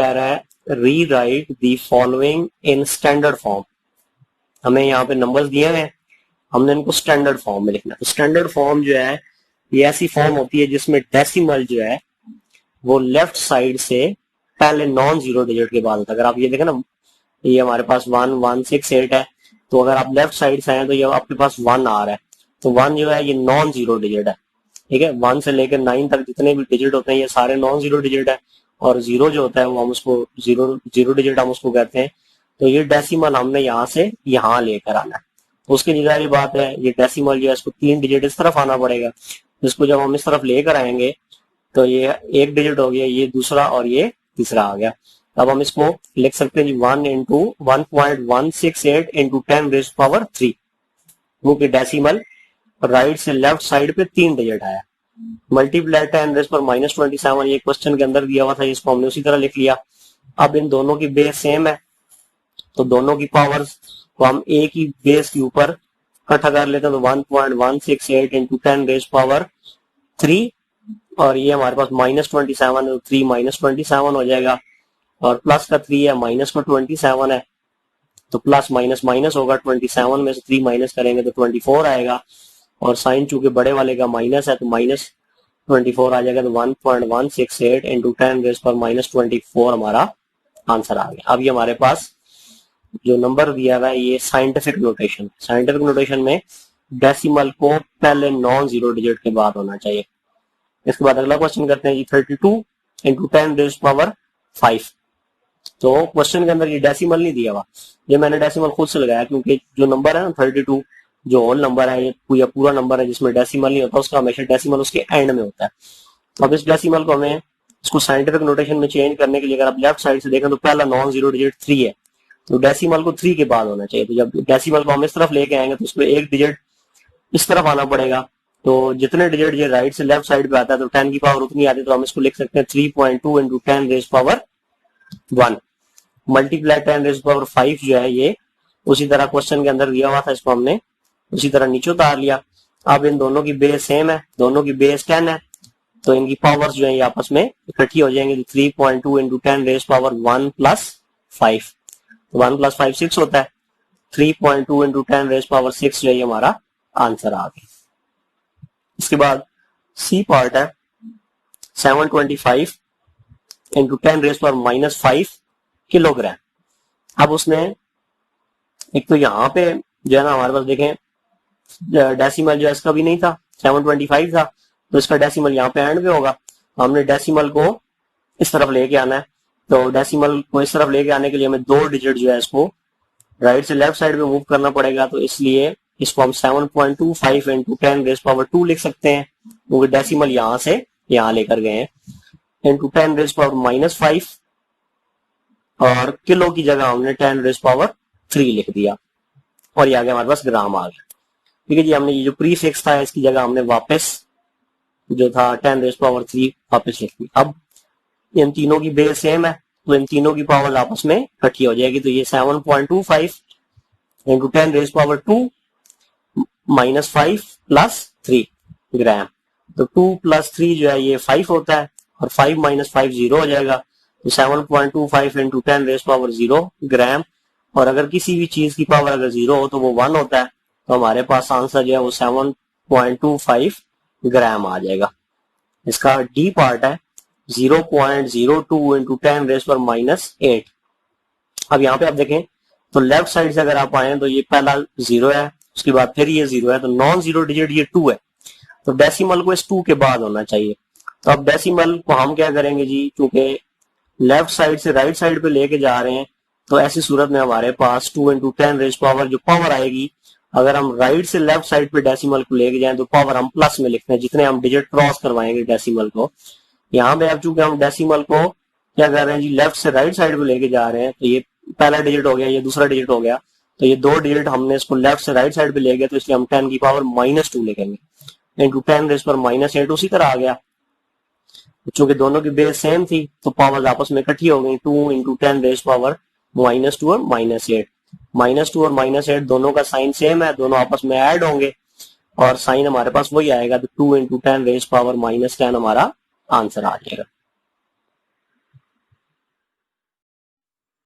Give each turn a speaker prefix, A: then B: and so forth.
A: कह रहा है री right the following in standard form. हमें यहाँ पे नंबर्स दिए हुए हैं, हमने इनको स्टैंडर्ड फॉर्म में लिखना है। तो स्टैंडर्ड फॉर्म जो है ये ऐसी फॉर्म होती है जिसमें डेसिमल जो है वो लेफ्ट साइड से पहले नॉन जीरो डिजिट के बाद होता है। अगर आप ये देखें ना, ये हमारे पास 1 1 6 8 है, तो अगर आप लेफ्ट साइड से आए तो ये आपके पास 1 आ रहा है, तो 1 जो है ये नॉन जीरो डिजिट है। ठीक है, 1 से लेकर 9 तक जितने भी डिजिट होते हैं ये सारे नॉन जीरो डिजिट है, और जीरो जो होता है वो हम उसको जीरो डिजिट हम उसको कहते हैं। तो ये डेसिमल हमने यहाँ से यहाँ लेकर आना है। उसकी निगाह बात है, ये डेसिमल जो है इसको 3 डिजिट इस तरफ आना पड़ेगा, जिसको जब हम इस तरफ लेकर आएंगे तो ये एक डिजिट हो गया, ये दूसरा और ये तीसरा आ गया। अब हम इसको लिख सकते हैं जी 1 इंटू 1.168 इंटू 10 रेज़ पावर 3, क्योंकि डेसिमल राइट से लेफ्ट साइड पे 3 डिजिट आया। मल्टीप्लाई 10 रेज़ पर -27, ये क्वेश्चन के अंदर दिया हुआ था, इसको हमने उसी तरह लिख लिया। अब इन दोनों की बेस सेम है, तो दोनों की पावर्स को हम एक ही बेस के ऊपर इकट्ठा कर लेते हैं। तो 1.168 इंटू 10 रेज़ पावर 3, और ये हमारे पास -27 है, 3 -27 हो जाएगा, और प्लस का 3 है, माइनस का 27 है, तो प्लस माइनस माइनस होगा। 27 में से 3 माइनस करेंगे तो 24 आएगा, और साइन चूंकि बड़े वाले का माइनस है तो माइनस 24 आ जाएगा। तो 1.168 इंटू 10 रेज़ पर -24 हमारा आंसर आ गया। अब ये हमारे पास जो नंबर दिया हुआ है ये साइंटिफिक नोटेशन में डेसिमल को पहले नॉन जीरो डिजिट के बाद होना चाहिए। इसके बाद अगला क्वेश्चन करते हैं जी 32 इंटू 10 रेज़ पावर 5। तो क्वेश्चन के अंदर ये डेसिमल नहीं दिया हुआ, ये मैंने डेसिमल खुद से लगाया, क्योंकि जो नंबर है ना 32 जो होल नंबर है, ये पूरा नंबर है जिसमें डेसिमल नहीं होता, उसका हमेशा डेसिमल उसके एंड में होता है। अब इस डेसिमल को हमें इसको साइंटिफिक नोटेशन में चेंज करने के लिए अगर आप लेफ्ट साइड से देखें तो पहला नॉन जीरो डिजिट 3 है, तो डेसिमल को 3 के बाद होना चाहिए। तो जब डेसिमल को हम इस तरफ लेके आएंगे तो उसमें एक डिजिट इस तरफ आना पड़ेगा। तो जितने डिजिट ये राइट से लेफ्ट साइड पे आता है तो 10 की पावर उतनी आती है, तो हम इसको लिख सकते हैं 3.2 into 10 rays power 1 multiply 10 rays power 5 जो है ये उसी तरह क्वेश्चन के अंदर दिया हुआ था, इसको हमने उसी तरह नीचे उतार लिया। अब इन दोनों की बेस सेम है, दोनों की बेस 10 है, तो इनकी पावर्स जो है ये आपस में इकट्ठी हो जाएंगी। 3.2 into 10 rays power 1 plus 5, 1 plus 5 6 होता है। 3.2 इंटू 10 रेज़ पावर 6 जो है हमारा आंसर आ गया। इसके बाद सी पार्ट है 725 इंटू 10 रेज़ पावर -5 किलोग्राम। अब उसने एक तो यहाँ पे जो है ना हमारे पास देखें डेसिमल जो है इसका भी नहीं था, 725 था, तो इसका डेसिमल यहाँ पे एंड पे होगा। हमने डेसिमल को इस तरफ लेके आना है, तो डेसिमल को इस तरफ लेके आने के लिए हमें 2 डिजिट जो है इसको राइट से लेफ्ट साइड पे मूव करना पड़ेगा। तो इसलिए इसको हम 7.25 इंटू 10 रेज़ पावर 2 लिख सकते हैं, क्योंकि डेसिमल यहाँ से यहाँ लेकर गए हैं, इंटू 10 रेज़ पावर -5, और किलो की जगह हमने 10 रेज़ पावर 3 लिख दिया, और ये आगे हमारे पास ग्राम आ गया। ठीक है जी, हमने ये जो प्रीफिक्स था इसकी जगह हमने वापस जो था 10 रेज़ पावर 3 वापस लिख दी। अब इन तीनों की बेस सेम है, तो इन तीनों की पावर आपस में इकट्ठी हो जाएगी। तो ये 7.25 इंटू 10 रेज़ पावर 2 -5 प्लस 3 ग्राम। तो 2 प्लस 3 जो है ये 5 होता है, और 5 - 5 0 हो जाएगा। तो 7.25 इंटू 10 रेज़ पावर 0 ग्राम, और अगर किसी भी चीज की पावर अगर 0 हो तो वो 1 होता है, तो हमारे पास आंसर जो है वो 7.25 ग्राम आ जाएगा। इसका डी पार्ट है 0.02 इंटू 10 रेज़ पर -8। अब यहाँ पे आप देखें तो लेफ्ट साइड से अगर आप आए तो ये पहला 0 है, उसके बाद फिर ये 0 है, तो नॉन जीरो डिजिट ये 2 है, तो डेसिमल को इस 2 के बाद होना चाहिए। तो अब डेसिमल को हम क्या करेंगे जी, क्योंकि लेफ्ट साइड से राइट साइड पे लेके जा रहे हैं, तो ऐसी सूरत में हमारे पास 2 इंटू 10 रेज़ पावर जो पावर आएगी, अगर हम राइट से लेफ्ट साइड पे डेसिमल को लेके जाएं तो पावर हम प्लस में लिखते हैं, जितने हम डिजिट क्रॉस करवाएंगे डेसिमल को। यहाँ पे अब चूंकि हम डेसिमल को क्या कर रहे हैं जी, लेफ्ट से राइट साइड पे लेके जा रहे हैं, तो ये पहला डिजिट हो गया, ये दूसरा डिजिट हो गया, तो ये 2 डिजिट हमने इसको लेफ्ट से राइट साइड पे ले गए, तो इसलिए हम 10 की पावर -2 लिखेंगे इंटू 10 रेज़ पर -8 उसी तरह आ गया। चूंकि दोनों की बेस सेम थी तो पावर आपस में इकट्ठी हो गई, 2 इंटू 10 रेज़ पावर -2 और -8। -2 और -8 दोनों का साइन सेम है, दोनों आपस में ऐड होंगे और साइन हमारे पास वही आएगा, तो 2 इंटू 10 रेज़ पावर -10 हमारा आंसर आ जाएगा।